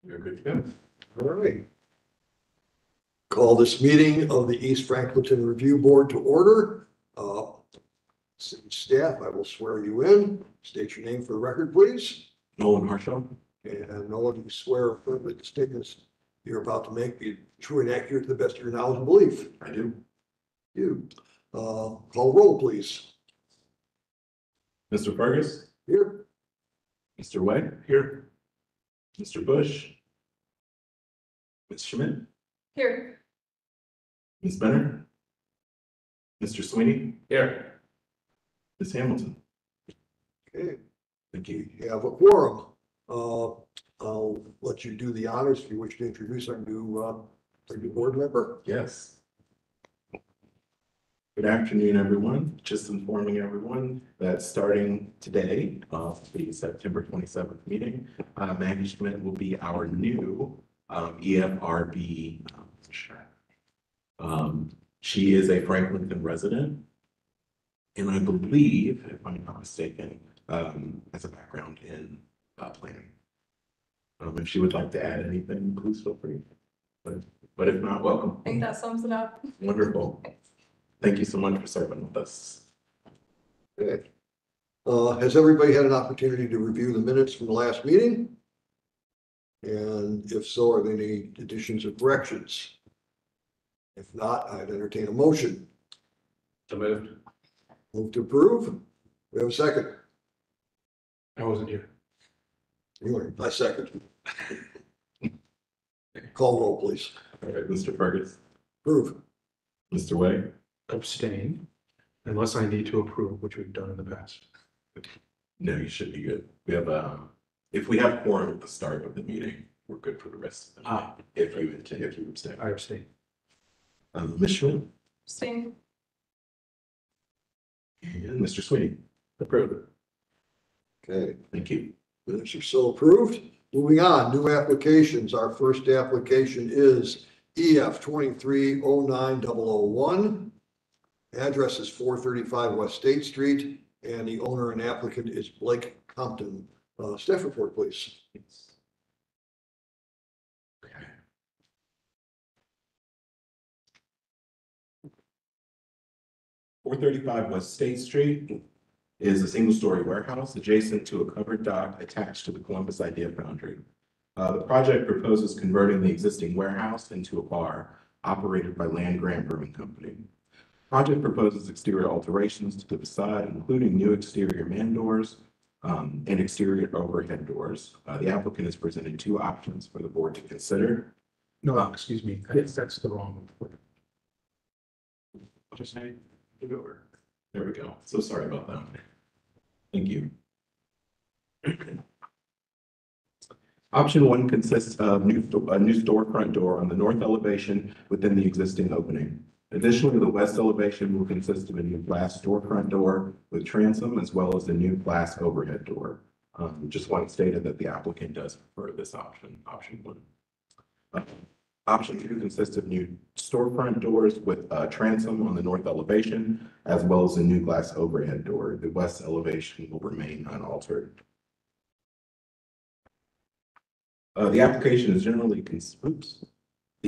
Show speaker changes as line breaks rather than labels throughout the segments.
You're good to go.
All right. Call this meeting of the East Franklinton Review Board to order. City staff, I will swear you in. State your name for the record, please.
Nolan Harshaw.
And Nolan, you swear affirmably the statements you're about to make be true and accurate to the best of your knowledge and belief.
I do.
You. Call roll, please.
Mr. Fergus.
Here.
Mr. White. Here. Mr. Bush. Ms. Schmidt.
Here.
Ms. Benner. Mr. Sweeney. Here. Ms. Hamilton.
Okay.
Thank you.
You have a quorum. I'll let you do the honors if you wish to introduce our new board member.
Yes. Good afternoon, everyone. Just informing everyone that starting today, the September 27th meeting, Maggie Schmidt will be our new EFRB. She is a Franklinton resident, and I believe, if I'm not mistaken, has a background in planning. If she would like to add anything, please feel free. But if not, welcome.
I think that sums it up.
Wonderful. Thank you so much for serving with us.
Good. Has everybody had an opportunity to review the minutes from the last meeting? And if so, are there any additions or corrections? If not, I'd entertain a motion.
So moved.
Move to approve. We have a second.
I wasn't here.
You were, I second. Call roll, please.
All right, Mr. Fergus.
Approve.
Mr. Way.
Abstain unless I need to approve, which we've done in the past.
No, you should be good. We have if we have quorum at the start of the meeting, we're good for the rest of the meeting. If you abstain.
I abstain.
Ms. Schmidt
Abstain.
and Mr. Sweeney. Approved.
Okay,
Thank you.
minutes are so approved. Moving on, new applications. Our first application is EF 2309001. Address is 435 West State Street, and the owner and applicant is Blake Compton. Staff report, please.
Okay. .435 West State Street is a single-story warehouse adjacent to a covered dock attached to the Columbus Idea Foundry. The project proposes converting the existing warehouse into a bar operated by Land Grant Brewing Company. Project proposes exterior alterations to the facade, including new exterior man doors and exterior overhead doors. The applicant has presented two options for the board to consider.
No, excuse me, that's the wrong one.
Just say, give it over. There we go. So sorry about that. Thank you. Option one consists of a new storefront door on the north elevation within the existing opening. Additionally, the west elevation will consist of a new glass storefront door with transom as well as a new glass overhead door. Just want stated that the applicant does prefer this option one. Option two consists of new storefront doors with transom on the north elevation, as well as a new glass overhead door. The west elevation will remain unaltered. The application is generally, the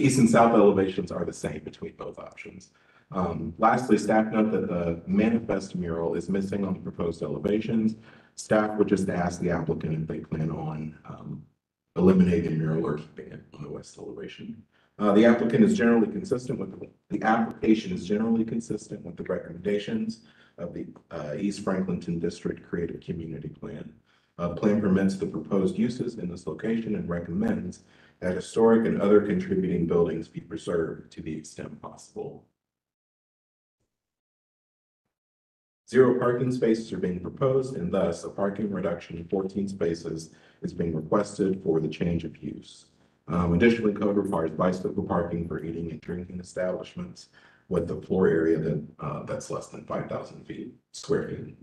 east and south elevations are the same between both options. Lastly, staff note that the manifest mural is missing on the proposed elevations. Staff would just ask the applicant if they plan on eliminating the mural or keeping it on the west elevation. The application is generally consistent with the recommendations of the East Franklinton District Creative Community Plan. The plan permits the proposed uses in this location and recommends that historic and other contributing buildings be preserved to the extent possible. 0 parking spaces are being proposed, and thus a parking reduction of 14 spaces is being requested for the change of use. Additionally, code requires bicycle parking for eating and drinking establishments with the floor area that's less than 5,000 square feet.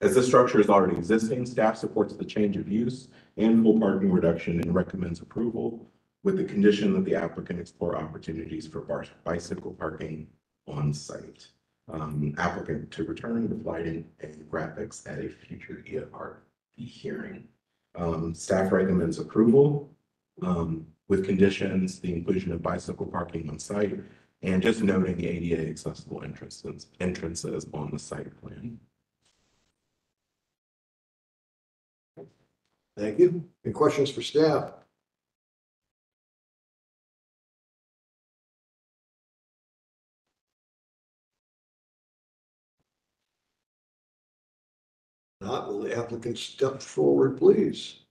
As this structure is already existing, staff supports the change of use and full parking reduction and recommends approval with the condition that the applicant explore opportunities for bicycle parking on site. Applicant to return with lighting and graphics at a future EFRB hearing. Staff recommends approval, with conditions, the inclusion of bicycle parking on site, and just noting the ADA accessible entrances on the site plan.
Thank you. Any questions for staff? Not, will the applicant step forward, please?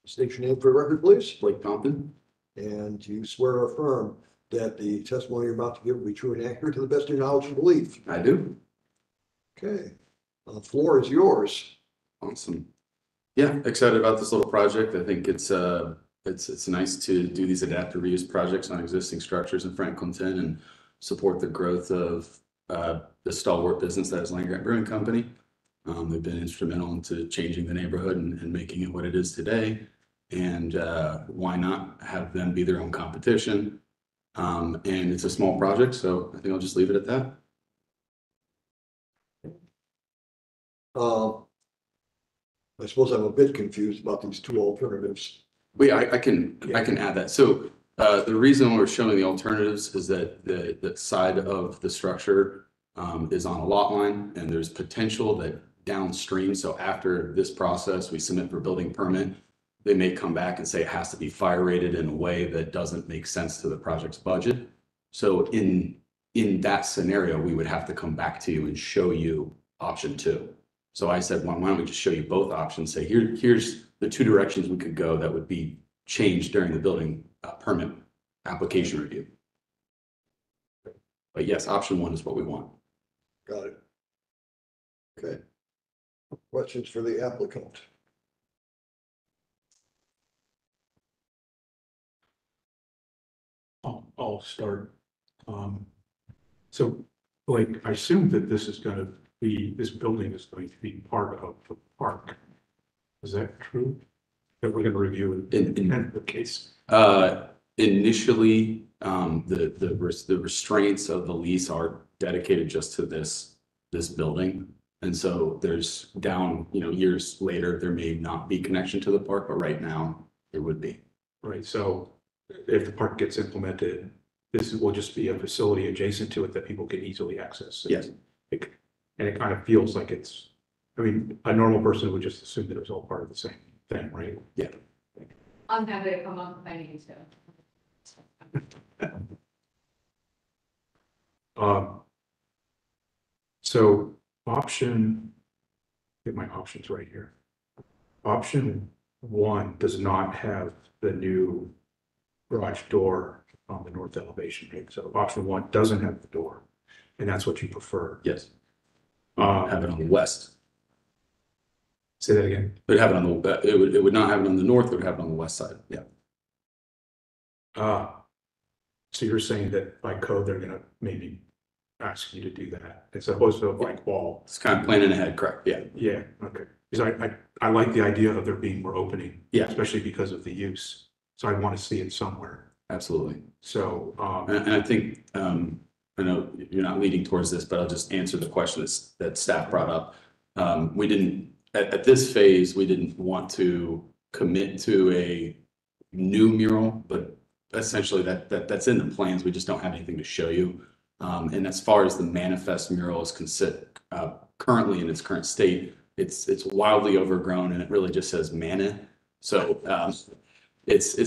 State your name for the record, please.
Blake Compton.
And you swear or affirm that the testimony you're about to give will be true and accurate to the best of your knowledge and belief.
I do.
Okay, the floor is yours.
Awesome. Yeah, excited about this little project. I think it's nice to do these adaptive reuse projects on existing structures in Franklinton and support the growth of the stalwart business that is Land Grant Brewing Company. They've been instrumental into changing the neighborhood and making it what it is today. And why not have them be their own competition? And it's a small project, so I think I'll just leave it at that.
I suppose I'm a bit confused about these two alternatives.
Wait, I can add that. So the reason we're showing the alternatives is that the side of the structure is on a lot line, and there's potential that downstream. So after this process, we submit for building permit, they may come back and say it has to be fire rated in a way that doesn't make sense to the project's budget. So in that scenario, we would have to come back to you and show you option 2. So I said, well, why don't we just show you both options? Say, here's the 2 directions we could go that would be changed during the building permit application review. But yes, option 1 is what we want.
Got it. Okay. Questions for the applicant?
I'll start. So, like, I assume that this building is going to be part of the park. Is that true? That we're going to review in the case?
Initially, the restraints of the lease are dedicated just to this building. And so there's years later, there may not be connection to the park, but right now there would be.
Right. So if the park gets implemented, this will just be a facility adjacent to it that people can easily access.
Yes.
And it kind of feels like a normal person would just assume that it was all part of the same thing, right?
Yeah.
I'm happy to come up if I need to.
So get my options right here. Option 1 does not have the new garage door on the north elevation. Right? So option 1 doesn't have the door, and that's what you prefer.
Yes. Have it on the west.
Say that again.
It would have it on the. It would not have it on the north. It would have it on the west side. Yeah.
So you're saying that by code they're going to maybe ask you to do that as opposed to a blank wall.
It's kind of planning ahead, correct? Yeah.
Yeah. Okay. Because I like the idea of there being more opening.
Yeah.
Especially because of the use. So I want to see it somewhere.
Absolutely.
So
and I think I know you're not leading towards this, but I'll just answer the question that staff brought up. We didn't at this phase, we didn't want to commit to a new mural, but essentially that's in the plans. We just don't have anything to show you. And as far as the manifest mural is currently in its current state, it's wildly overgrown and it really just says "Mana." So it's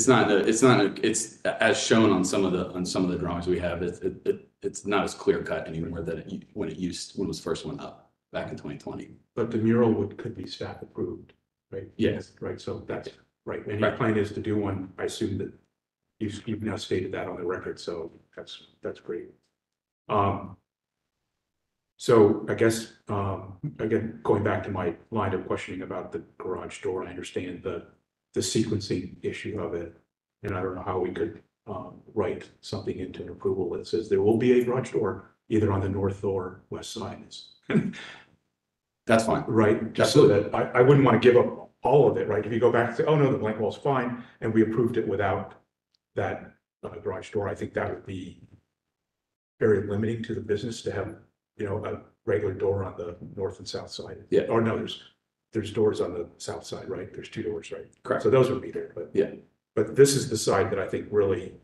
as shown on some of the drawings we have. It's not as clear cut anymore that when it was first went up back in 2020.
but the mural could be staff approved, right?
Yes.
Right. So that's right. And your plan is to do one. I assume that you've now stated that on the record. So that's great. So I guess, again, going back to my line of questioning about the garage door, I understand the sequencing issue of it. And I don't know how we could write something into an approval that says there will be a garage door either on the north or west side.
That's fine.
Right, just so that I wouldn't want to give up all of it, right? If you go back and say, oh no, the blank wall's fine, and we approved it without that garage door, I think that would be very limiting to the business to have, a regular door on the north and south side.
Yeah.
Or no, there's doors on the south side, right? There's 2 doors, right?
Correct.
So those would be there, but.
Yeah.
But this is the side that I think really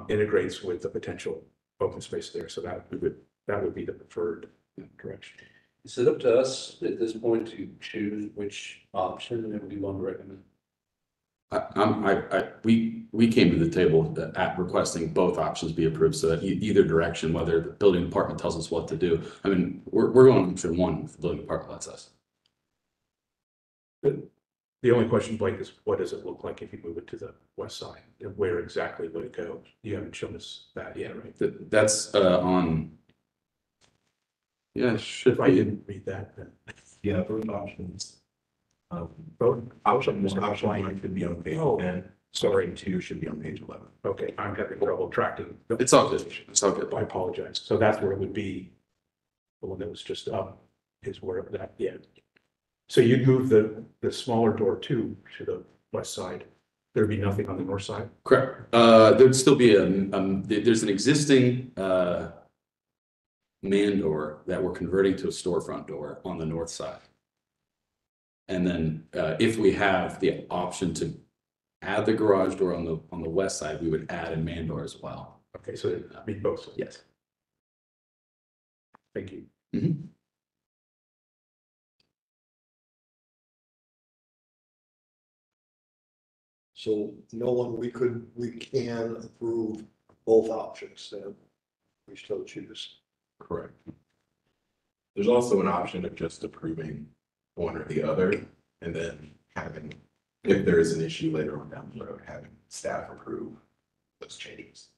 integrates with the potential open space there. So that would be the preferred direction.
Is it up to us at this point to choose which option that we want to recommend?
We came to the table at requesting both options be approved, so that either direction, whether the building department tells us what to do. I mean, we're going option one if the building department lets us.
The only question, Blake, is what does it look like if you move it to the west side? And where exactly would it go? You haven't shown us that yet, right?
That's on. Yeah, it should
If I
be.
didn't read that, then.
Yeah, both options.
Both
Option
options.
one should be on page
Oh.
10. Sorry, 2 should be on page 11.
Okay, I'm having trouble tracking.
It's all good. It's all good.
I apologize. So that's where it would be. The one that was just up is where that, yeah. So you'd move the smaller door to the west side. There'd be nothing on the north side.
Correct. There'd still be there's an existing man door that we're converting to a storefront door on the north side. And then if we have the option to add the garage door on the west side, we would add a man door as well.
Okay, so it'd be both.
Yes.
Thank you.
Mhm.
So Nolan, we can approve both options then. We still choose.
Correct. There's also an option of just approving one or the other, and then having, if there is an issue later on down the road, having staff approve those changes.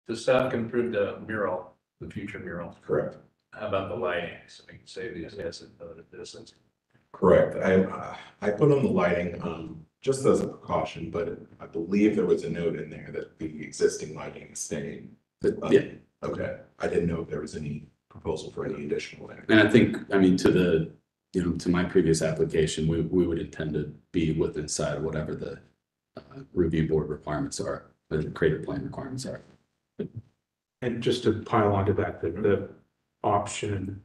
The staff can approve the mural, the future mural.
Correct.
How about the lighting? So we can say these guys have voted this.
Correct. I put on the lighting, just as a precaution, but I believe there was a note in there that the existing lighting is staying.
Yeah.
Okay. I didn't know if there was any proposal for any additional there.
And I think, I mean, to my previous application, we would intend to be within inside whatever the review board requirements are, the creative plan requirements are.
And just to pile onto that, the option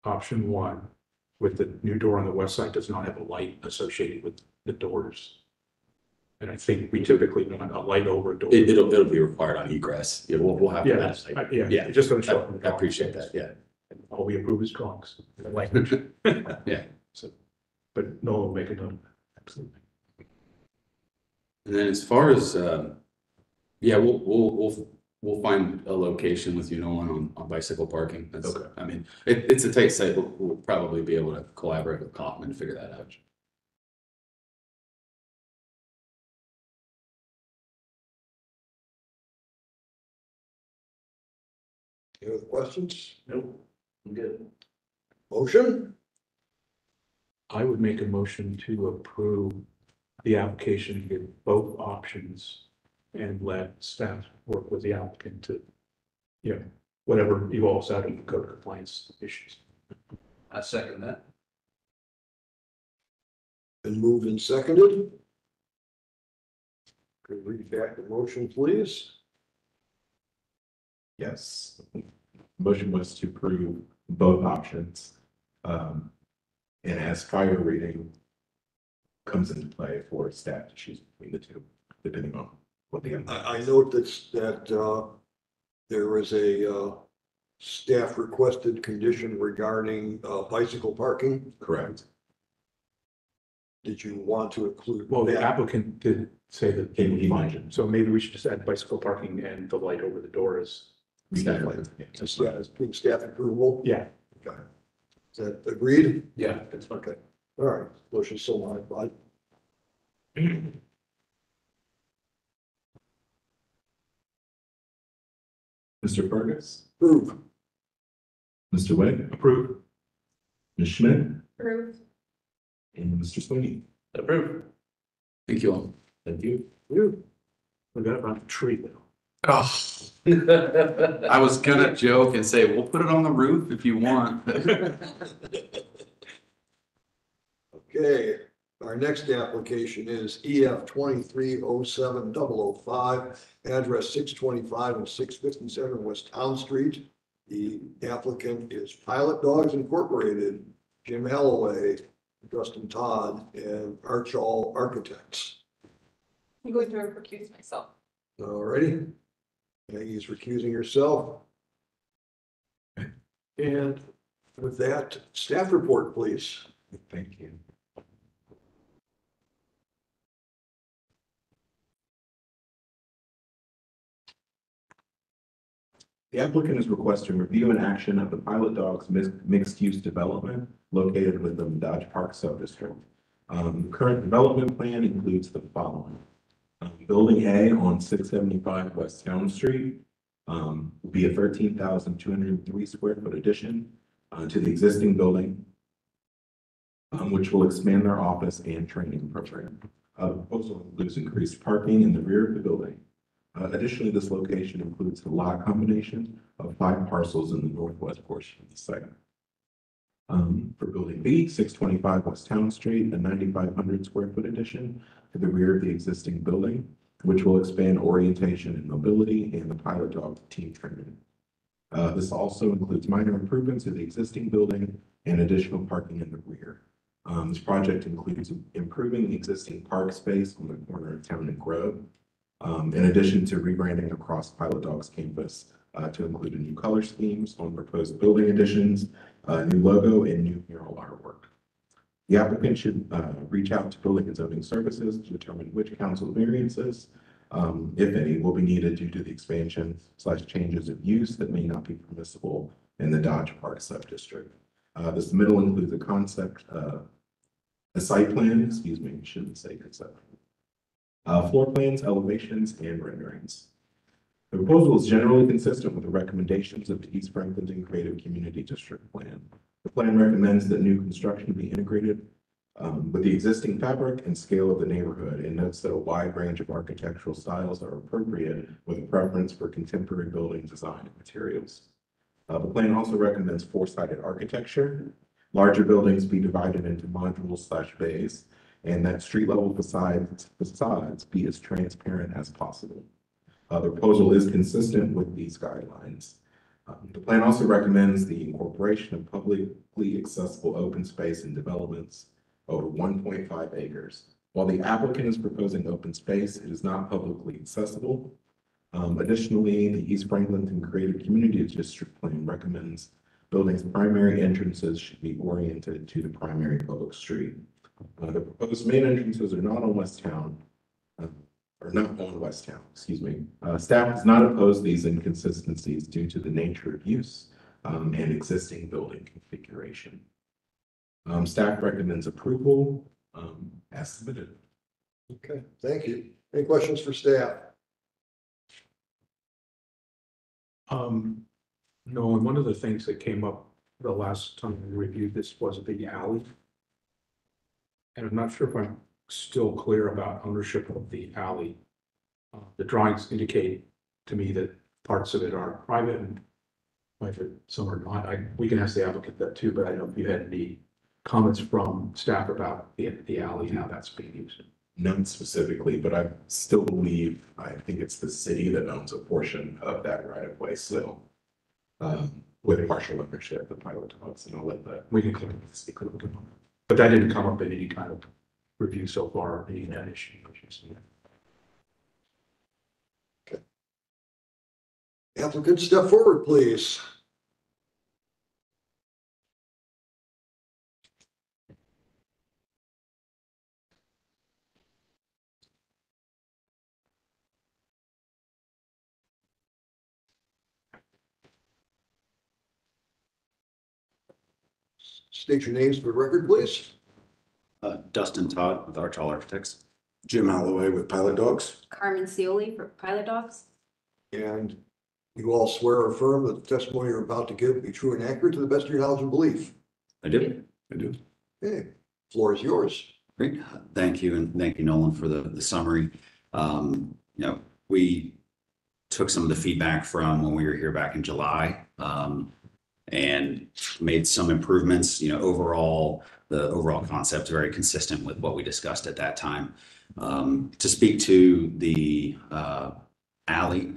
one with the new door on the west side does not have a light associated with the doors. And I think we typically want a light over a door.
It'll be required on egress. Yeah, we'll have
Yeah,
that.
yeah, it just doesn't show up in the
I
drawings.
appreciate that. Yeah.
And all we approve is drawings, the language.
Yeah.
So, but no, we'll make a note. Absolutely.
And then as far as, yeah, we'll find a location with you, Nolan, on bicycle parking. That's,
Okay.
I mean, it's a tight site, but we'll probably be able to collaborate with Kaufman to figure that out.
Any other questions?
Nope, I'm good.
Motion?
I would make a motion to approve the application with both options and let staff work with the applicant to, whatever evolves out of the code compliance issues.
I second that.
Been moved and seconded. Could you read back the motion, please?
Yes. Motion was to approve both options. And as fire rating comes into play for staff to choose between the two, depending on what the.
I note that there is a staff requested condition regarding bicycle parking.
Correct.
Did you want to include?
Well, the
that?
applicant did say that they would
He
find it,
mentioned.
so maybe we should just add bicycle parking and the light over the door is.
Staff.
Yeah, as being staff approval.
Yeah,
Okay. Is that agreed?
Yeah, that's fine.
Okay. All right. Motion so modified.
Mr. Fergus,
Approve.
Mr. Wade,
approved.
Ms. Schmidt,
Approved.
and Mr. Sweeney.
Approved.
Thank you all.
Thank you.
You.
We got about the tree though.
Oh, I was gonna joke and say, we'll put it on the roof if you want.
Okay. Our next application is EF 2307-005, address 625 and 657 West Town Street. The applicant is Pilot Dogs Incorporated, Jim Holloway, Justin Todd, and Archall Architects.
I'm going to recuse myself.
All righty. Maggie's recusing herself. And with that, staff report, please.
Thank you. The applicant is requesting review and action of the Pilot Dogs mixed-use development located within the Dodge Park subdistrict. The current development plan includes the following. Building A on 675 West Town Street will be a 13,203 square foot addition to the existing building, which will expand their office and training program. The proposal includes increased parking in the rear of the building. Additionally, this location includes a lot combination of 5 parcels in the northwest portion of the site. For Building B, 625 West Town Street, a 9,500 square foot addition to the rear of the existing building, which will expand orientation and mobility and the Pilot Dog team training. This also includes minor improvements to the existing building and additional parking in the rear. This project includes improving existing park space on the corner of Town and Grove, in addition to rebranding across Pilot Dogs campus to include a new color schemes on proposed building additions, new logo, and new mural artwork. The applicant should reach out to Building and Zoning Services to determine which council variances, if any, will be needed due to the expansion/changes of use that may not be permissible in the Dodge Park subdistrict. This middle includes a site plan, excuse me, shouldn't say concept. Floor plans, elevations, and renderings. The proposal is generally consistent with the recommendations of the East Franklinton Creative Community District Plan. The plan recommends that new construction be integrated with the existing fabric and scale of the neighborhood, and notes that a wide range of architectural styles are appropriate with a preference for contemporary building design and materials. The plan also recommends 4-sided architecture, larger buildings be divided into modules/bays, and that street level facades be as transparent as possible. The proposal is consistent with these guidelines. The plan also recommends the incorporation of publicly accessible open space and developments over 1.5 acres. While the applicant is proposing open space, it is not publicly accessible. Additionally, the East Franklinton Creative Community District Plan recommends buildings' primary entrances should be oriented to the primary public street. The proposed main entrances are not on West Town, excuse me. Staff does not oppose these inconsistencies due to the nature of use and existing building configuration. Staff recommends approval as submitted.
Okay, thank you. Any questions for staff?
No, and one of the things that came up the last time we reviewed this was the alley. And I'm not sure if I'm still clear about ownership of the alley. The drawings indicate to me that parts of it are private and some are not. We can ask the applicant that too, but I don't know if you had any comments from staff about the alley and how that's being used.
None specifically, but I still believe, I think it's the city that owns a portion of that right of way still. With partial ownership, the Pilot Dogs, and I'll let that.
We can click on it. But that didn't come up in any kind of review so far, any of that issue.
Okay. Applicant, step forward, please. State your names for the record, please.
Dustin Todd with Archall Architects.
Jim Holloway with Pilot Dogs.
Carmen Cioli for Pilot Dogs.
And you all swear or affirm that the testimony you're about to give will be true and accurate to the best of your knowledge and belief.
I do.
Okay, floor is yours.
Great. Thank you. And thank you, Nolan, for the summary. We took some of the feedback from when we were here back in July and made some improvements. Overall, the overall concept is very consistent with what we discussed at that time. To speak to the alley,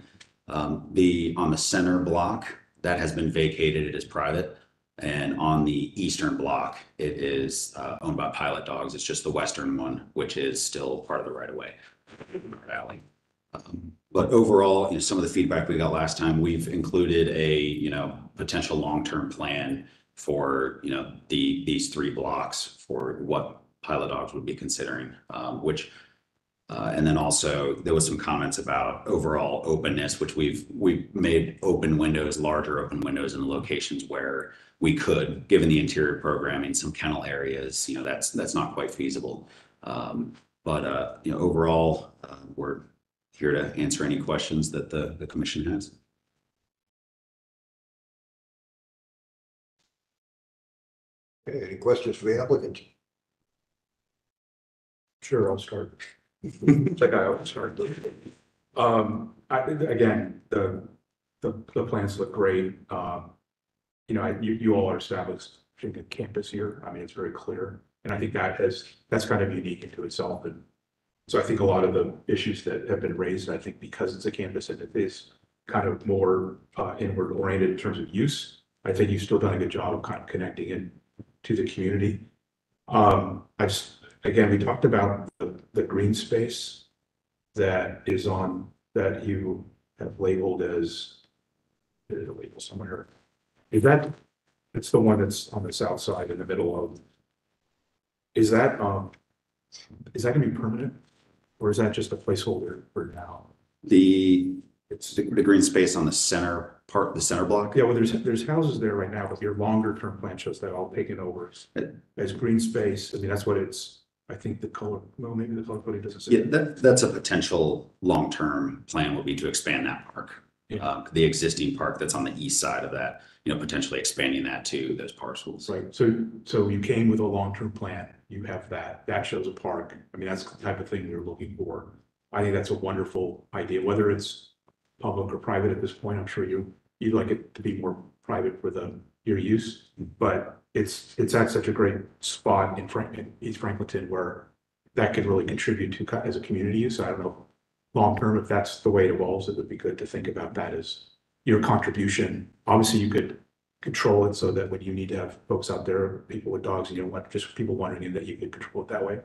on the center block, that has been vacated, it is private. And on the eastern block, it is owned by Pilot Dogs. It's just the western one, which is still part of the right of way alley. But overall, some of the feedback we got last time, we've included a, potential long-term plan for, these 3 blocks for what Pilot Dogs would be considering, and then also there was some comments about overall openness, which we've made open windows, larger open windows in the locations where we could, given the interior programming, some kennel areas, that's not quite feasible. But overall, we're here to answer any questions that the commission has.
Okay, any questions for the applicant?
Sure, I'll start. It's like I always start. Again, the plans look great. You all are establishing a campus here. I mean, it's very clear. And I think that's kind of unique into itself. And so I think a lot of the issues that have been raised, I think because it's a campus and it is kind of more inward oriented in terms of use, I think you've still done a good job of kind of connecting in to the community. Again, we talked about the green space that you have labeled as, there's a label somewhere. It's the one that's on the south side in the middle of, is that gonna be permanent? Or is that just a placeholder for now?
It's the green space on the center part, the center block.
Yeah, well, there's houses there right now, but your longer term plan shows that all taken over as green space. I mean, that's what it's, I think the color, well, maybe the color coding doesn't say.
Yeah, that's a potential long-term plan would be to expand that park.
Yeah.
The existing park that's on the east side of that, potentially expanding that to those parcels.
Right, so you came with a long-term plan, you have that shows a park. I mean, that's the type of thing we're looking for. I think that's a wonderful idea, whether it's public or private at this point. I'm sure you'd like it to be more private for your use, but it's at such a great spot in East Franklinton where that could really contribute to as a community use. I don't know, long-term, if that's the way it evolves, it would be good to think about that as your contribution. Obviously, you could control it so that when you need to have folks out there, people with dogs, and you don't want just people wandering in, that you could control it that way.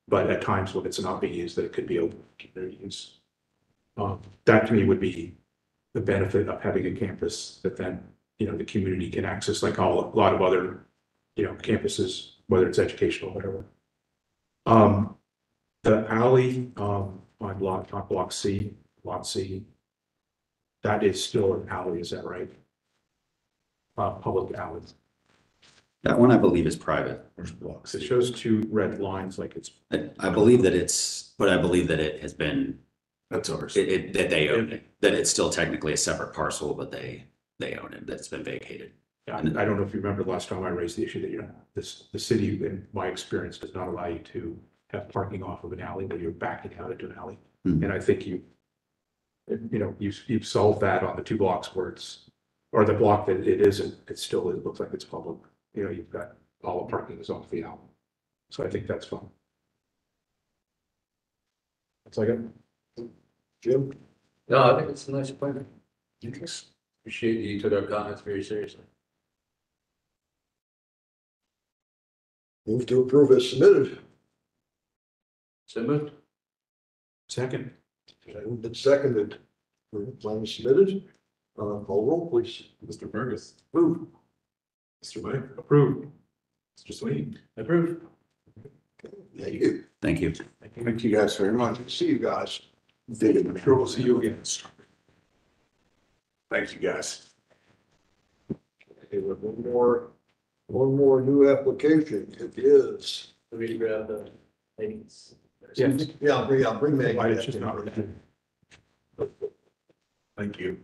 But at times when it's not being used, that it could be open to community use. That to me would be the benefit of having a campus that then, the community can access, like a lot of other, campuses, whether it's educational or whatever. The alley, on block C, lot C, that is still an alley, is that right? Public alley.
That one I believe is private.
It shows 2 red lines like it's.
I believe that it has been,
That's ours.
that they own it, that it's still technically a separate parcel, but they own it, that's been vacated.
Yeah, I don't know if you remember the last time I raised the issue that the city, in my experience, does not allow you to have parking off of an alley when you're backing out into an alley.
Hmm.
And I think you've solved that on the 2 blocks where or the block that it isn't, it looks like it's public. You've got all the parking is off the alley. So I think that's fun. That's like it.
Jim?
No, I think it's a nice plan. Appreciate you took our comments very seriously.
Move to approve as submitted.
So moved.
Second.
Moved and seconded. Plan is submitted. Call roll, please.
Mr. Fergus,
Move.
Mr. Mike,
Approved.
Mr. Sweet.
Approved.
Thank you.
Thank you.
Thank you guys very much.
See you guys.
I'm sure we'll see you again. Thank you, guys.
Okay, with one more new application. It is.
Let me grab the ladies.
Yes.
Yeah, bring Maggie.
Why it's just not.
Thank you.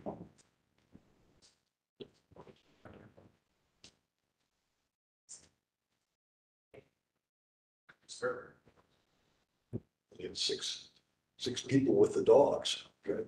It's six people with the dogs. Okay.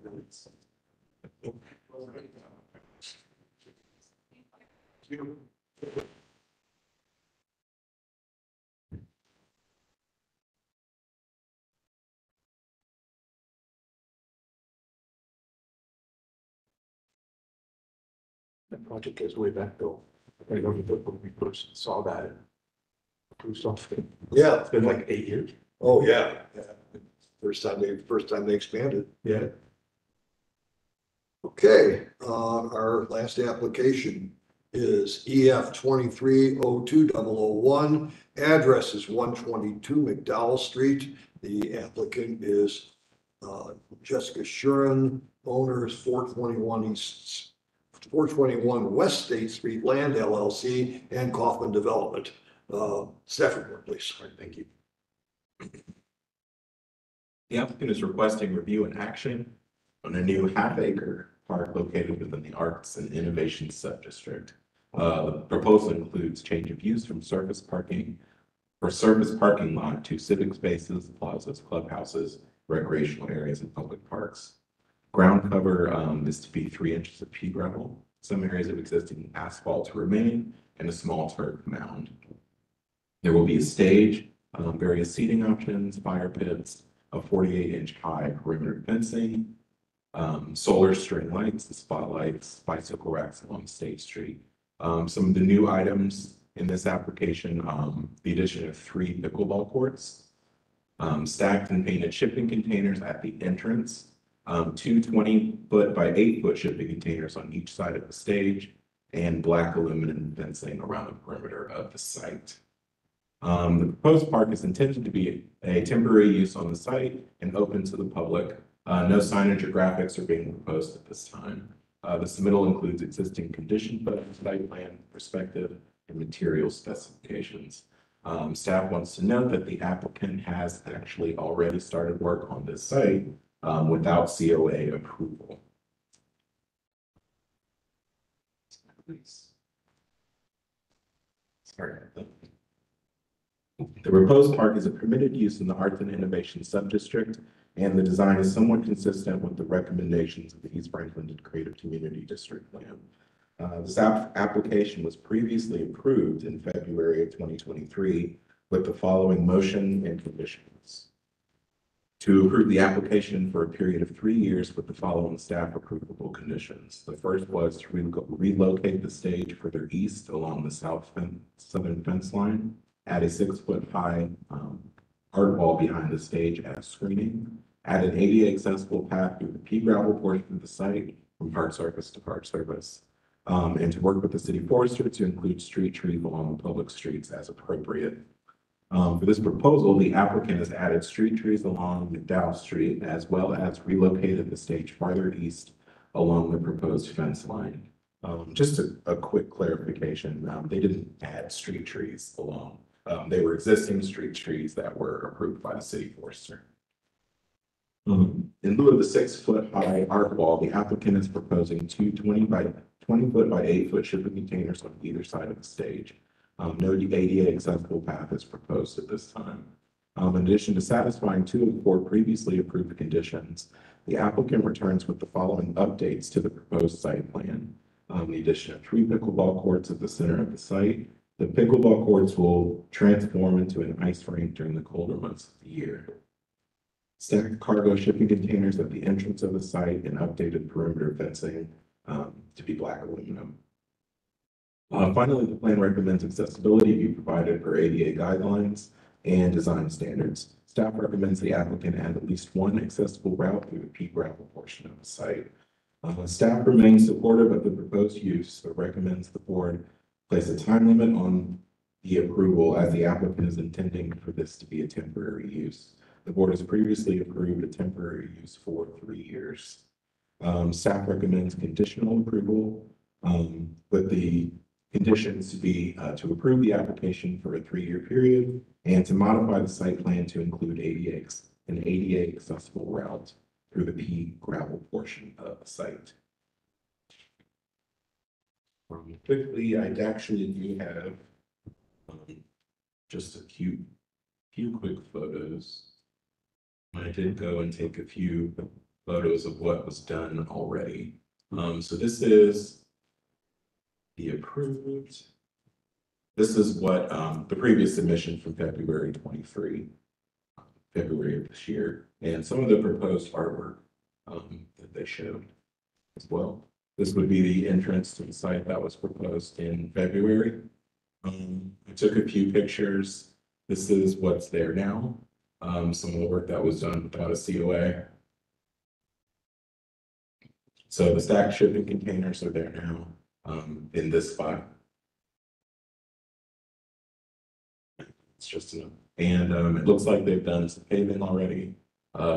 That project goes way back, Bill. I remember when we first saw that. Approved something.
Yeah.
It's been like 8 years.
Oh, yeah. First time they expanded.
Yeah.
Okay, our last application is EF 2302-001. Address is 122 McDowell Street. The applicant is Jessica Shuren, owner is 421 West State Street Land LLC and Kaufman Development. Staff report, please.
All right, thank you. The applicant is requesting review and action on a new half-acre park located within the Arts and Innovation Subdistrict. The proposal includes change of use from surface parking lot to civic spaces, plazas, clubhouses, recreational areas, and public parks. Ground cover is to be 3 inches of pea gravel, some areas of existing asphalt to remain, and a small turf mound. There will be a stage, various seating options, fire pits, a 48-inch high perimeter fencing, solar string lights and spotlights, bicycle racks along State Street. Some of the new items in this application, the addition of 3 pickleball courts, stacked and painted shipping containers at the entrance, 2 20-foot by 8-foot shipping containers on each side of the stage, and black aluminum fencing around the perimeter of the site. The proposed park is intended to be a temporary use on the site and open to the public. No signage or graphics are being proposed at this time. The submittal includes existing condition photos, site plan, perspective, and material specifications. Staff wants to note that the applicant has actually already started work on this site without COA approval. Sorry about that. The proposed park is a permitted use in the Arts and Innovation Subdistrict, and the design is somewhat consistent with the recommendations of the East Franklinton Creative Community District Plan. This application was previously approved in February of 2023 with the following motion and conditions. To approve the application for a period of 3 years with the following staff approvable conditions. The first was to relocate the stage further east along the southern fence line, add a 6-foot high art wall behind the stage as screening, add an ADA accessible path through the pea gravel portion of the site from park surface to park surface, and to work with the city forester to include street trees along the public streets as appropriate. For this proposal, the applicant has added street trees along McDowell Street as well as relocated the stage farther east along the proposed fence line. Just a quick clarification, they didn't add street trees along. They were existing street trees that were approved by the city forester. In lieu of the 6-foot high arc wall, the applicant is proposing 2 20-foot by 8-foot shipping containers on either side of the stage. No ADA accessible path is proposed at this time. In addition to satisfying 2 of the 4 previously approved conditions, the applicant returns with the following updates to the proposed site plan. The addition of 3 pickleball courts at the center of the site. The pickleball courts will transform into an ice rink during the colder months of the year. Stacked cargo shipping containers at the entrance of the site and updated perimeter fencing to be black aluminum. Finally, the plan recommends accessibility be provided per ADA guidelines and design standards. Staff recommends the applicant add at least 1 accessible route through the pea gravel portion of the site. Staff remains supportive of the proposed use, but recommends the board place a time limit on the approval as the applicant is intending for this to be a temporary use. The board has previously approved a temporary use for 3 years. Staff recommends conditional approval with the conditions to be to approve the application for a 3-year period and to modify the site plan to include an ADA accessible route through the pea gravel portion of the site. Quickly, I actually do have just a few quick photos. I did go and take a few photos of what was done already. So this is the approved. This is what the previous submission from February 23, February of this year, and some of the proposed artwork that they showed as well. This would be the entrance to the site that was proposed in February. I took a few pictures. This is what's there now. Some of the work that was done without a COA. So the stacked shipping containers are there now, in this spot. It's just enough. And it looks like they've done some paving already,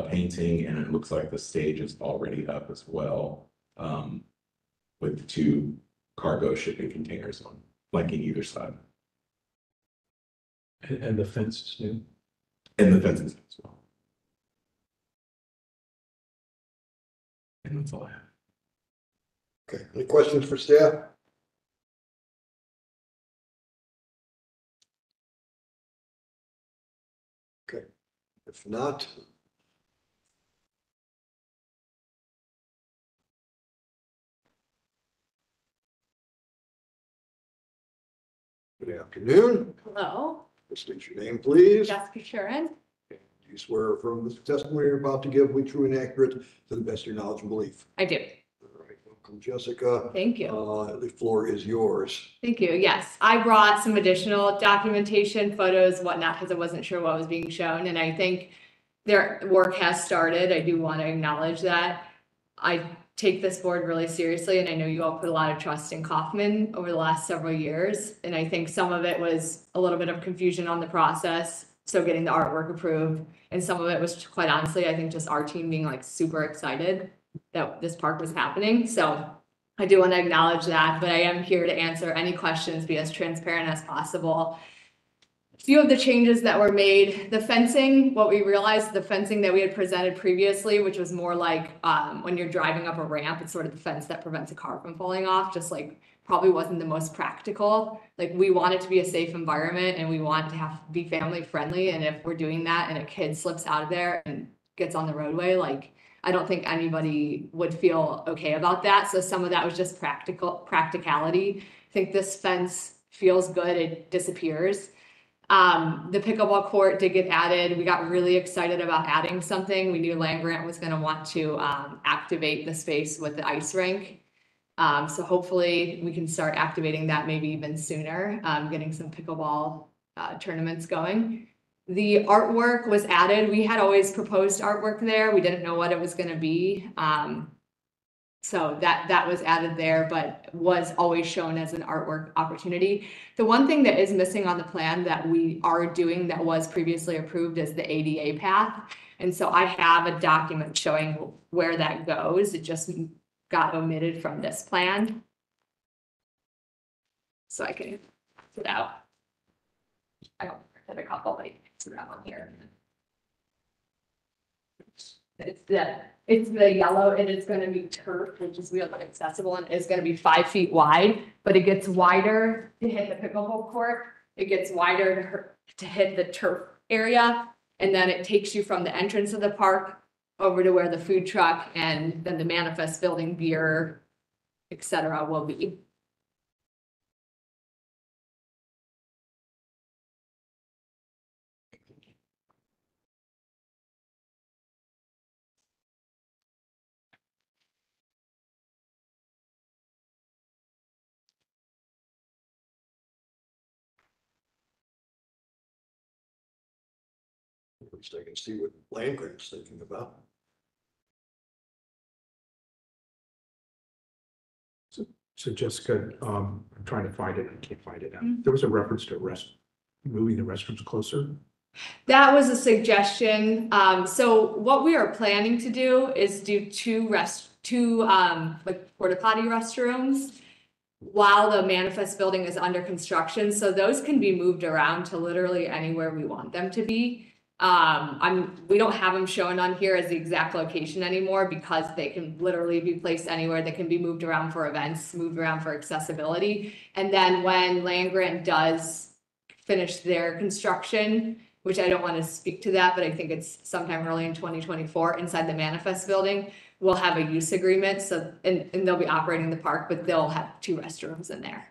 painting, and it looks like the stage is already up as well, with 2 cargo shipping containers on, flanking either side.
And the fence is new.
And the fences as well. And that's all I have.
Okay, any questions for staff? Okay, if not. Good afternoon.
Hello,
State your name, please.
Jessica Sharon.
Do you swear from the testimony you're about to give will be true and accurate to the best of your knowledge and belief?
I do.
All right, welcome, Jessica.
Thank you.
The floor is yours.
Thank you. Yes, I brought some additional documentation, photos, whatnot, because I wasn't sure what was being shown. And I think their work has started. I do want to acknowledge that. I take this board really seriously, and I know you all put a lot of trust in Kaufman over the last several years. And I think some of it was a little bit of confusion on the process, so getting the artwork approved. And some of it was, quite honestly, I think just our team being like super excited that this park was happening. So I do want to acknowledge that, but I am here to answer any questions, be as transparent as possible. A few of the changes that were made, the fencing, what we realized, the fencing that we had presented previously, which was more like when you're driving up a ramp, it's sort of the fence that prevents a car from falling off, just like probably wasn't the most practical. Like, we want it to be a safe environment, and we want to be family friendly. And if we're doing that and a kid slips out of there and gets on the roadway, like, I don't think anybody would feel okay about that. So some of that was just practicality. I think this fence feels good. It disappears. The pickleball court did get added. We got really excited about adding something. We knew Land Grant was going to want to activate the space with the ice rink. So hopefully we can start activating that maybe even sooner, getting some pickleball tournaments going. The artwork was added. We had always proposed artwork there. We didn't know what it was going to be. So that was added there, but was always shown as an artwork opportunity. The one thing that is missing on the plan that we are doing that was previously approved is the ADA path. And so I have a document showing where that goes. It just got omitted from this plan. So I can put it out. I don't have a couple, but it's around here. It's the yellow, and it's going to be turf, which is really accessible, and it's going to be 5 feet wide, but it gets wider to hit the pickleball court. It gets wider to hit the turf area, and then it takes you from the entrance of the park over to where the food truck and then the Manifest building, beer, etc. will be.
At least I can see what Land Grant's thinking about.
So Jessica, I'm trying to find it. I can't find it now. There was a reference to moving the restrooms closer.
That was a suggestion. So what we are planning to do is do two like porta potty restrooms while the Manifest building is under construction. So those can be moved around to literally anywhere we want them to be. We don't have them shown on here as the exact location anymore because they can literally be placed anywhere. They can be moved around for events, moved around for accessibility. And then when Land Grant does finish their construction, which I don't want to speak to that, but I think it's sometime early in 2024 inside the Manifest building, we'll have a use agreement. So, and they'll be operating the park, but they'll have 2 restrooms in there.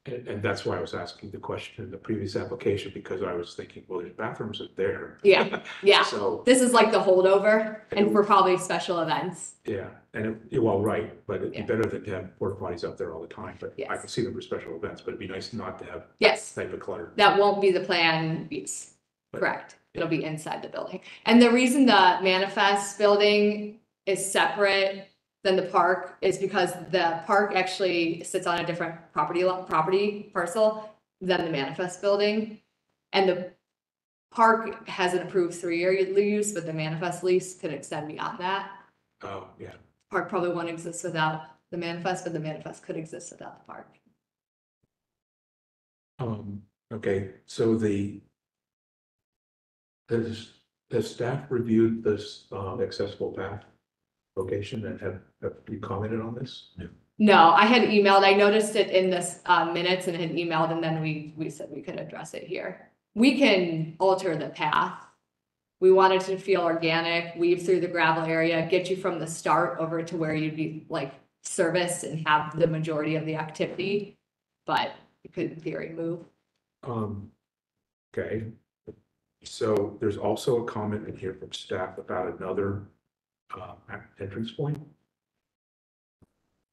And that's why I was asking the question in the previous application, because I was thinking, well, the bathrooms are there.
Yeah, yeah.
So,
This is like the holdover and for probably special events.
yeah, and well, right, but it'd be
Yeah.
better than to have porta potties up there all the time, but I
Yes.
can see them for special events, but it'd be nice not to have
Yes,
type of clutter.
that won't be the plan use.
But-
Correct. It'll be inside the building. And the reason the manifest building is separate than the park is because the park actually sits on a different property parcel than the manifest building. And the park has an approved 3-year use, but the manifest lease could extend beyond that.
Oh, yeah.
Park probably won't exist without the manifest, but the manifest could exist without the park.
Okay, so has staff reviewed this, accessible path location and have you commented on this?
No, I had emailed, I noticed it in this minutes and had emailed, and then we said we could address it here. We can alter the path. We wanted to feel organic, weave through the gravel area, get you from the start over to where you'd be like serviced and have the majority of the activity. But you could in theory move.
Okay. So there's also a comment in here from staff about another entrance point.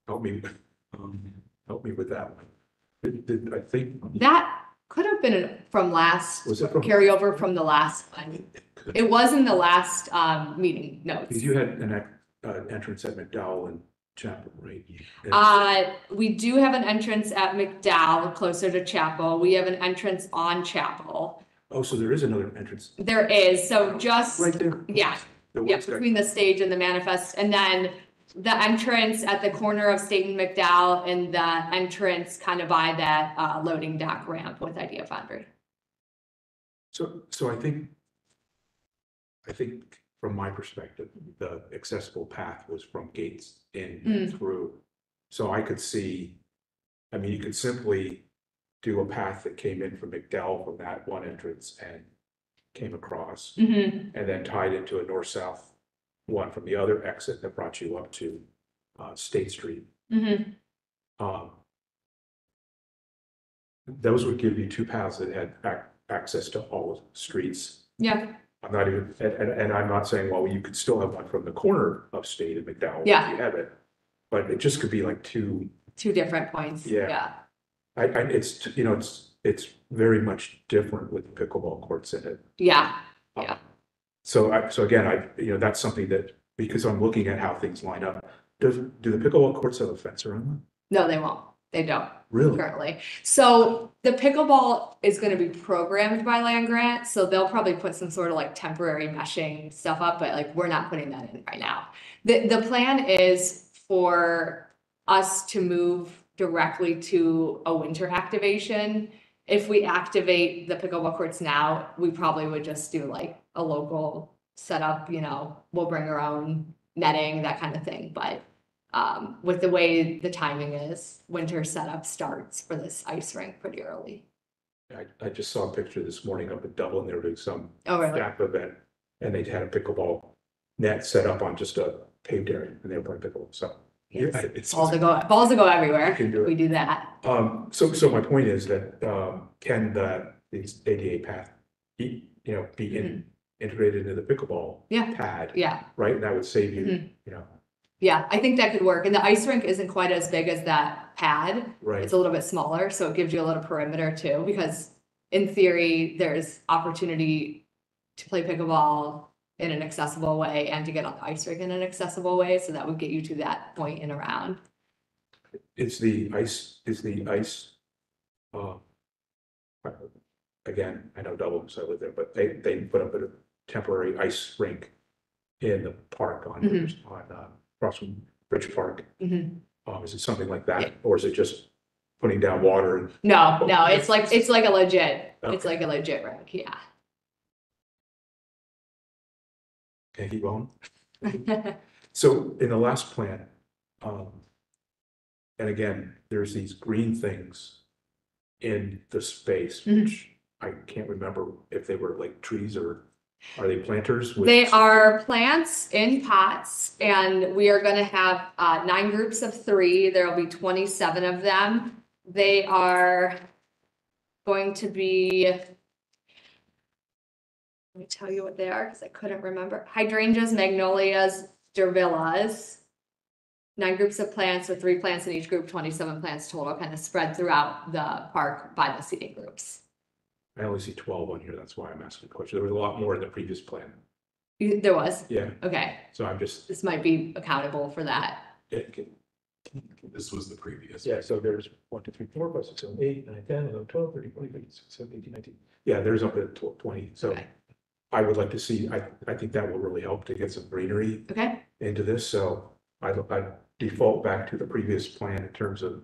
Help me with that one. I think,
That could have been from last,
was it from?
carryover from the last one. It was in the last meeting notes.
Because you had an entrance at McDowell and Chapel, right?
We do have an entrance at McDowell, closer to Chapel. We have an entrance on Chapel.
Oh, so there is another entrance
There is, so just,
right there?
yeah,
The
yeah,
one's got-
between the stage and the manifest, and then the entrance at the corner of State and McDowell, and the entrance kind of by that loading dock ramp with Idea Foundry.
So I think from my perspective, the accessible path was from gates in and through. So I could see, I mean, you could simply do a path that came in from McDowell from that one entrance and came across, and then tied into a north-south one from the other exit that brought you up to State Street. Those would give you two paths that had access to all streets.
Yeah,
I'm not even, and I'm not saying, well, you could still have one from the corner of State and McDowell. if
Yeah.
You have it, but it just could be like two,
two different points,
Yeah.
yeah.
it's, you know, it's very much different with pickleball courts in it.
Yeah, yeah.
So again, that's something that, because I'm looking at how things line up, do the pickleball courts have a fence around them?
No, they won't. They don't
Really?
currently. So the pickleball is going to be programmed by land grant. So they'll probably put some sort of like temporary meshing stuff up, but like we're not putting that in right now. The plan is for us to move directly to a winter activation. If we activate the pickleball courts now, we probably would just do like a local setup, we'll bring our own netting, that kind of thing. But with the way the timing is, winter setup starts for this ice rink pretty early.
I just saw a picture this morning up at Dublin. They were doing some
Oh, really?
staff event, and they had a pickleball net set up on just a paved area, and they were playing pickleball. So yeah,
Yes.
it's
Balls to go everywhere.
You can do it.
We do that.
So my point is that can this ADA path be integrated into the pickleball
Yeah.
pad,
Yeah,
right? And that would save you,
Mhm. yeah, I think that could work. And the ice rink isn't quite as big as that pad.
right?
It's a little bit smaller, so it gives you a little perimeter too, because in theory, there's opportunity to play pickleball in an accessible way and to get on the ice rink in an accessible way. So that would get you to that point and around.
Is the ice, again, I know Dublin, so I live there, but they put up a temporary ice rink in the park on across from Bridge Park.
Mhm.
Is it something like that,
Yeah.
or is it just putting down water and?
No, it's like a legit, it's
Okay.
like a legit rink, yeah.
Can I keep going? So in the last plan, and again, there's these green things in the space,
Mhm.
which I can't remember if they were like trees or are they planters? with-
They are plants in pots, and we are gonna have 9 groups of 3. There will be 27 of them. They are going to be, let me tell you what they are, because I couldn't remember. Hydrangeas, magnolias, durvillas. 9 groups of plants with 3 plants in each group, 27 plants total, kind of spread throughout the park by the seating groups.
I only see 12 on here, that's why I'm asking the question. There was a lot more in the previous plan.
There was?
Yeah,
Okay,
so I'm just,
this might be accountable for that.
This was the previous.
yeah, so there's 1, 2, 3, 4, 5, 6, 7, 8, 9, 10, 11, 12, 13, 14, 15, 16, 17, 18, 19. Yeah, there's up at 20, so
Okay.
I would like to see, I think that will really help to get some greenery
Okay,
into this, so I default back to the previous plan in terms of,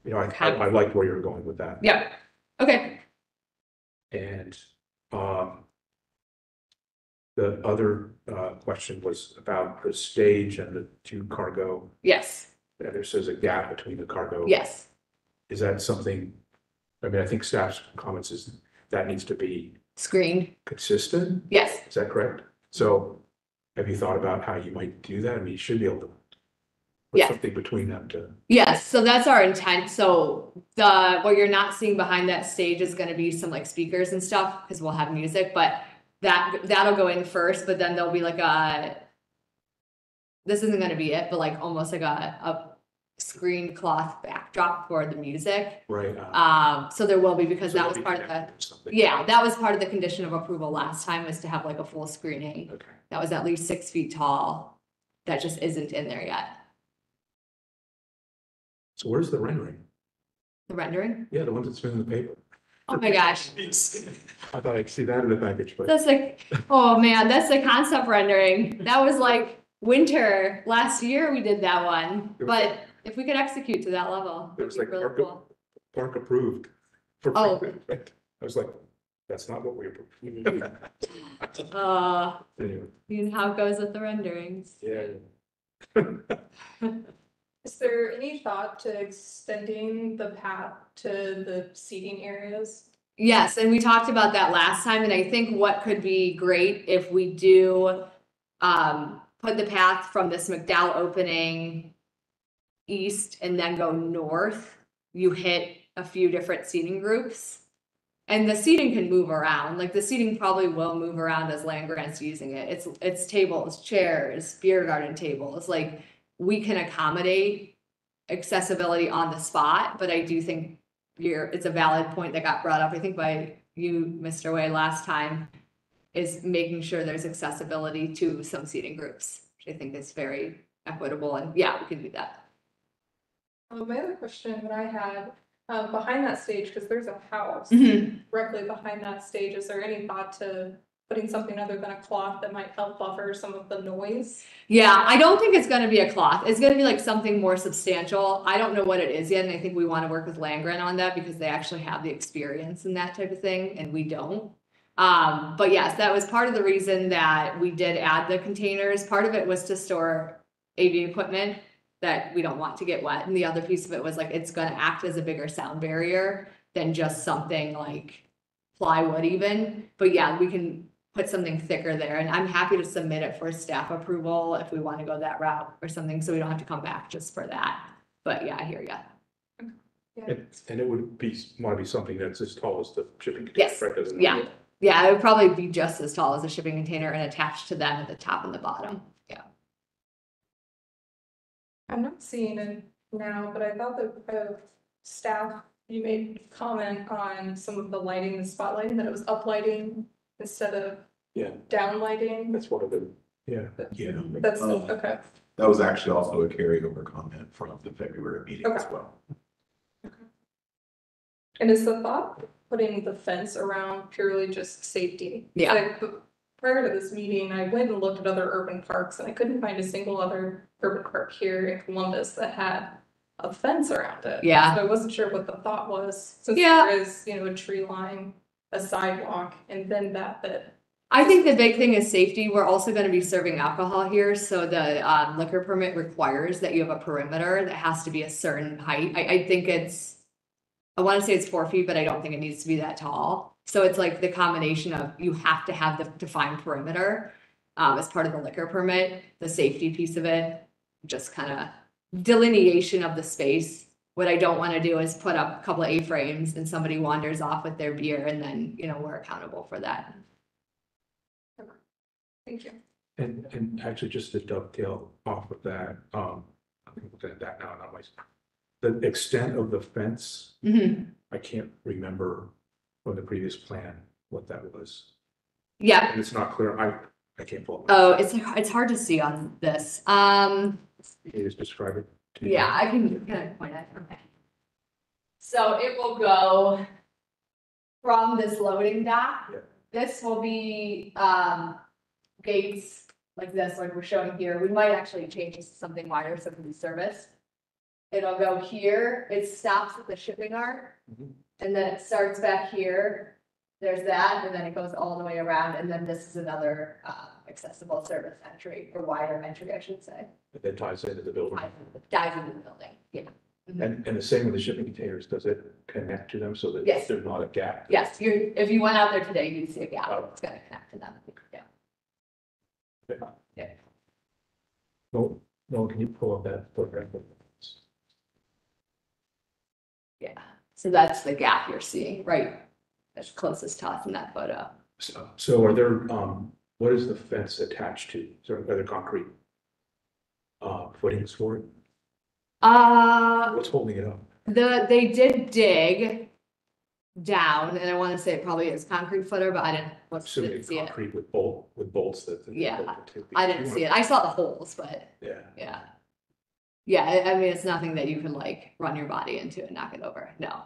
you know, I like where you're going with that.
yeah, okay.
And the other question was about the stage and the 2 cargo,
Yes,
and there says a gap between the cargo.
yes,
Is that something, I mean, I think staff's comments is that needs to be
screened,
consistent,
yes.
is that correct? So have you thought about how you might do that? I mean, you should be able to put
Yeah.
something between them to,
Yes, so that's our intent. So what you're not seeing behind that stage is gonna be some like speakers and stuff, because we'll have music, but that'll go in first, but then there'll be like this isn't gonna be it, but like almost like a screen cloth backdrop for the music.
right?
So there will be, because
so
that
they'll
was
be
part of the,
connected or something.
yeah, that was part of the condition of approval last time, was to have like a full screening.
Okay,
That was at least 6 feet tall. That just isn't in there yet.
so where's the rendering?
The rendering?
Yeah, the ones that's been in the paper.
Oh my gosh.
I thought I'd see that in the package, but
That's like, oh man, that's the concept rendering. That was like winter last year we did that one. But if we could execute to that level,
it
it'd
was
be
like
really
park,
cool.
park approved. for
Oh.
Franklinton. I was like, that's not what we approved. Anyway,
You know how it goes with the renderings.
yeah.
Is there any thought to extending the path to the seating areas?
Yes, and we talked about that last time, and I think what could be great if we do put the path from this McDowell opening east and then go north, you hit a few different seating groups. And the seating can move around, like the seating probably will move around as land grant's using it. It's tables, chairs, beer garden tables, like we can accommodate accessibility on the spot, but I do think it's a valid point that got brought up, I think by you, Mr. Way, last time, is making sure there's accessibility to some seating groups, which I think is very equitable, and yeah, we can do that.
My other question that I had, behind that stage, because there's a house directly behind that stage, is there any thought to putting something other than a cloth that might help buffer some of the noise?
Yeah, I don't think it's gonna be a cloth. It's gonna be like something more substantial. I don't know what it is yet, and I think we want to work with land grant on that because they actually have the experience in that type of thing, and we don't. But yes, that was part of the reason that we did add the containers. Part of it was to store AV equipment that we don't want to get wet, and the other piece of it was like it's gonna act as a bigger sound barrier than just something like plywood even. But yeah, we can put something thicker there, and I'm happy to submit it for staff approval if we want to go that route or something, so we don't have to come back just for that. But yeah, I hear ya.
And it would want to be something that's as tall as the shipping container,
Yes,
right? Doesn't it?
yeah. Yeah, it would probably be just as tall as a shipping container and attached to them at the top and the bottom. Yeah.
I'm not seeing it now, but I thought that staff, you made comment on some of the lighting, the spotlighting, that it was uplighting instead of
Yeah,
downlighting.
that's one of the, yeah.
Yeah.
That's, okay.
That was actually also a carryover comment from the February meeting as
Okay.
well.
And is the thought putting the fence around purely just safety?
Yeah.
Like, prior to this meeting, I went and looked at other urban parks and I couldn't find a single other urban park here in Columbus that had a fence around it.
Yeah.
So I wasn't sure what the thought was, since
Yeah.
there is, a tree line, a sidewalk, and then that bit.
I think the big thing is safety. We're also gonna be serving alcohol here, so the liquor permit requires that you have a perimeter that has to be a certain height. I think I wanna say it's 4 feet, but I don't think it needs to be that tall. So it's like the combination of, you have to have the defined perimeter as part of the liquor permit, the safety piece of it, just kind of delineation of the space what I don't want to do is put up a couple of A-frames and somebody wanders off with their beer and then, we're accountable for that.
Thank you.
And actually, just to dovetail off of that, I'm looking at that now, not my, the extent of the fence,
Mhm.
I can't remember from the previous plan what that was.
Yeah.
And it's not clear, I can't pull it.
Oh, it's hard to see on this.
Can you just describe it? to me?
Yeah, I can point it. Okay. So it will go from this loading dock.
Yeah.
This will be gates like this, like we're showing here. We might actually change this to something wider so it can be serviced. It'll go here. It stops at the shipping arc, and then it starts back here. There's that, and then it goes all the way around, and then this is another accessible service entry, or wider entry, I should say.
It then ties into the building.
Dives into the building, yeah.
And the same with the shipping containers, does it connect to them so that
Yes.
there's not a gap?
Yes, if you went out there today, you'd see a gap, it's gonna connect to them, yeah.
No, can you pull up that photograph?
Yeah, so that's the gap you're seeing, right? That's closest to us in that photo.
So are there, what is the fence attached to? So are there concrete footings for it? What's holding it up?
They did dig down, and I wanna say it probably is concrete footer, but I didn't
Assuming
see it.
concrete with bolts that.
Yeah, I didn't see it, I saw the holes, but
Yeah.
yeah. Yeah, I mean, it's nothing that you can like run your body into and knock it over, no.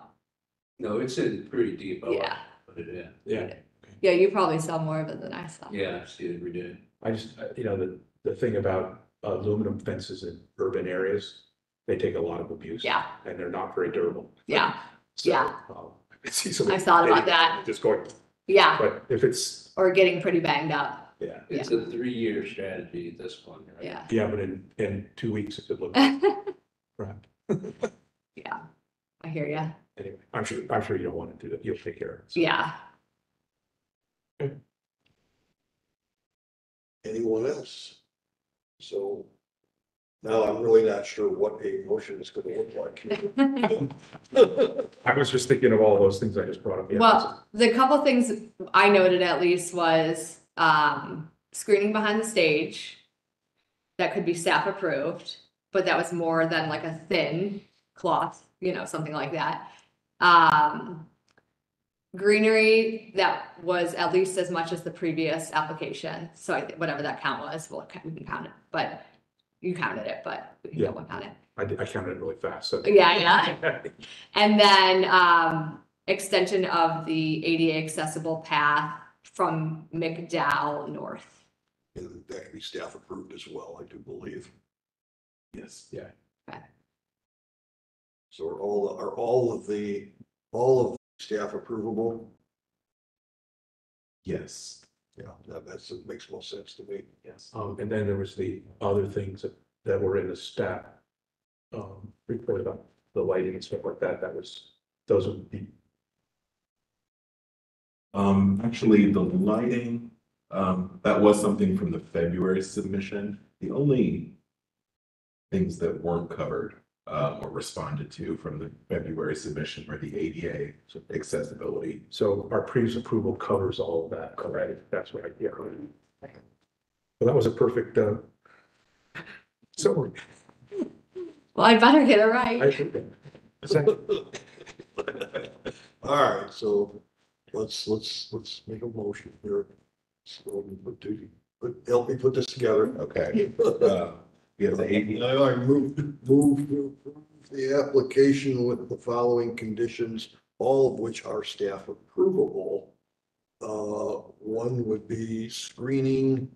No, it's in pretty deep. I like
Yeah.
to Put it in.
Yeah.
Yeah, you probably saw more of it than I saw.
Yeah, I see it every day.
I just, the thing about aluminum fences in urban areas, they take a lot of abuse.
Yeah.
And they're not very durable.
Yeah,
So,
yeah.
I can see somebody
I thought about
hitting it,
that.
Just going,
yeah,
but if it's,
or getting pretty banged up,
yeah,
It's a 3-year strategy at this point, right?
yeah.
yeah, but in 2 weeks, it could look crap.
Yeah, I hear ya.
Anyway, I'm sure you don't want to do that. You'll take care of it. So.
Yeah.
Anyone else? So now I'm really not sure what a motion is gonna look like.
I was just thinking of all those things I just brought up. Yeah,
Well, the couple things I noted at least was screening behind the stage. That could be staff approved, but that was more than like a thin cloth, something like that. Greenery, that was at least as much as the previous application. So whatever that count was, we can count it, but you counted it, but we can
Yeah.
double count it.
I counted it really fast. So.
Yeah. And then extension of the ADA accessible path from McDowell north.
And that can be staff approved as well, I do believe.
Yes. Yeah.
So are all of the staff approvable?
Yes.
Yeah, that makes most sense to me.
Yes.
And then there was the other things that were in the staff report about the lighting and stuff like that. Those would be.
Actually, the lighting, that was something from the February submission. The only things that weren't covered or responded to from the February submission were the ADA accessibility.
So our previous approval covers all of that, correct? That's right. Yeah. Well, that was a perfect summary.
Well, I better get it right.
I should.
All right, so let's make a motion here. So help me put this together.
Okay. We have the ADA.
I move to approve the application with the following conditions, all of which are staff approvable. One would be screening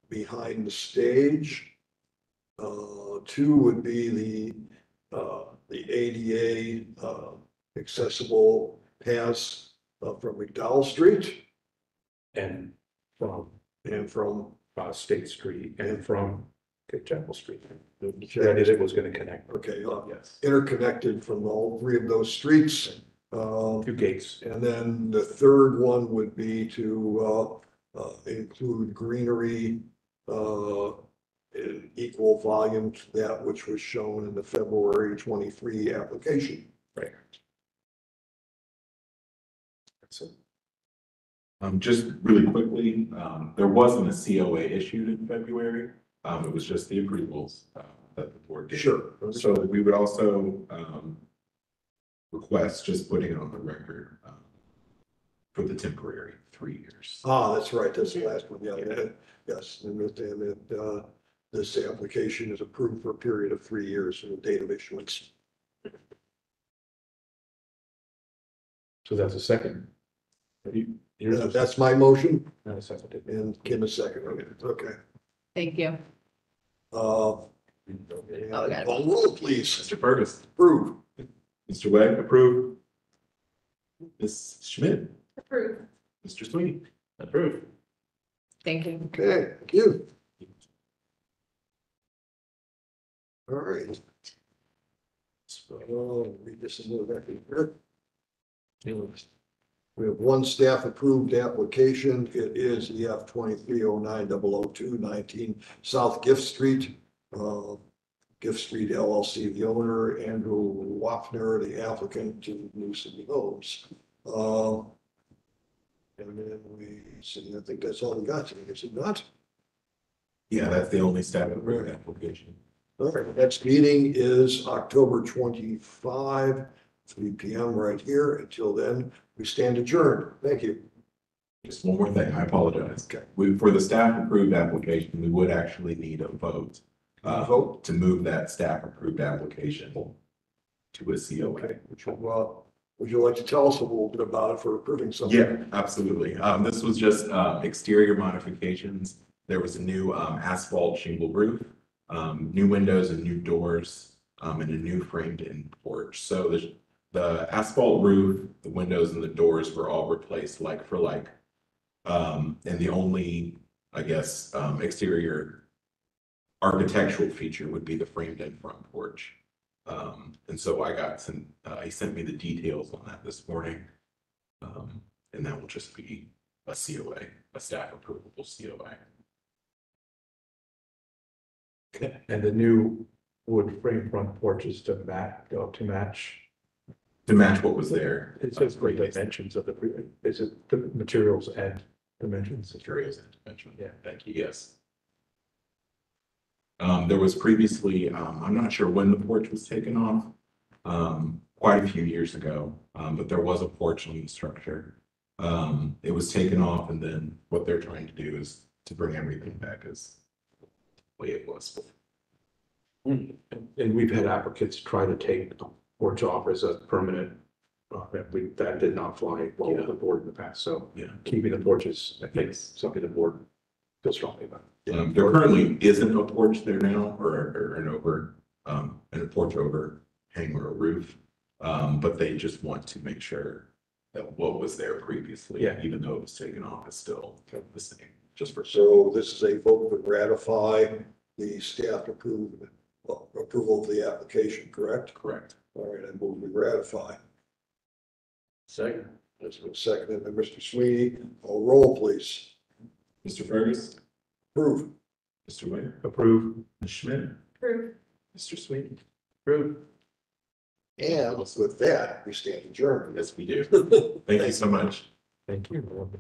behind the stage. Two would be the ADA accessible paths from McDowell Street
And from
and from
State Street and from Chapel Street. That is, it was going to connect.
okay,
Yes.
interconnected from all three of those streets.
2 gates.
And then the third one would be to include greenery in equal volume to that which was shown in the February 23 application.
Right. That's it. Just really quickly, there wasn't a COA issued in February. It was just the approvals that the board did.
Sure.
So we would also request just putting it on the record for the temporary 3 years.
Ah, that's right, that's the last one, yeah, yes, and this application is approved for a period of 3 years from the date of issuance.
So that's a second. Yours is-
That's my motion,
Not a second.
and Kim is second, okay.
Thank you.
And
got it.
call roll, please,
Mr. Fergus,
approve.
Mr. Webb, approve. Ms. Schmidt,
Approved.
Mr. Sweeney, approve.
Thank you.
Okay, thank you. All right. So, read this a little bit here. We have one staff approved application. It is the F 2309-002-19 South Gift Street. Gift Street LLC, the owner, Andrew Wapner, the applicant to New City Homes. And then we see, I think that's all we got today, is it not?
Yeah, that's the only staff approved application.
All right, next meeting is October 25, 3 p.m. right here. Until then, we stand adjourned. Thank you.
Just one more thing, I apologize.
Okay.
For the staff approved application, we would actually need a vote.
Vote?
To move that staff approved application to a COA.
Okay, would you like to tell us a little bit about it for approving something?
Yeah, absolutely. This was just exterior modifications. There was a new asphalt shingle roof, new windows and new doors, and a new framed in porch. So the asphalt roof, the windows and the doors were all replaced like for like. And the only, I guess, exterior architectural feature would be the framed in front porch. And so he sent me the details on that this morning. And that will just be a COA, a staff approvable COA.
Okay. And the new wood frame front porches to match.
To match what was there.
It says the dimensions of is it the materials and dimensions?
Materials and dimension.
Yeah.
Thank you, yes. There was previously, I'm not sure when the porch was taken off, quite a few years ago, but there was a porch on the structure. It was taken off, and then what they're trying to do is to bring everything back as the way it was.
And we've had applicants try to take the porch off as a permanent, that did not fly well with the board in the past, so
Yeah.
keeping the porches, I think, something the board feels strongly about.
There currently isn't a porch there now, or and a porch overhang or a roof. But they just want to make sure that what was there previously,
Yeah.
even though it was taken off, is still the same, just for.
So this is a vote to ratify the staff approval of the application, correct?
Correct.
All right, I move to ratify.
Second.
That's been seconded by Mr. Sweeney. Call roll, please.
Mr. Fergus,
Approve.
Mr. Ware,
Approve.
Ms. Schmidt,
Approved.
Mr. Sweet.
Approve.
And with that, we stand adjourned.
Yes, we do. Thank you so much.
Thank you.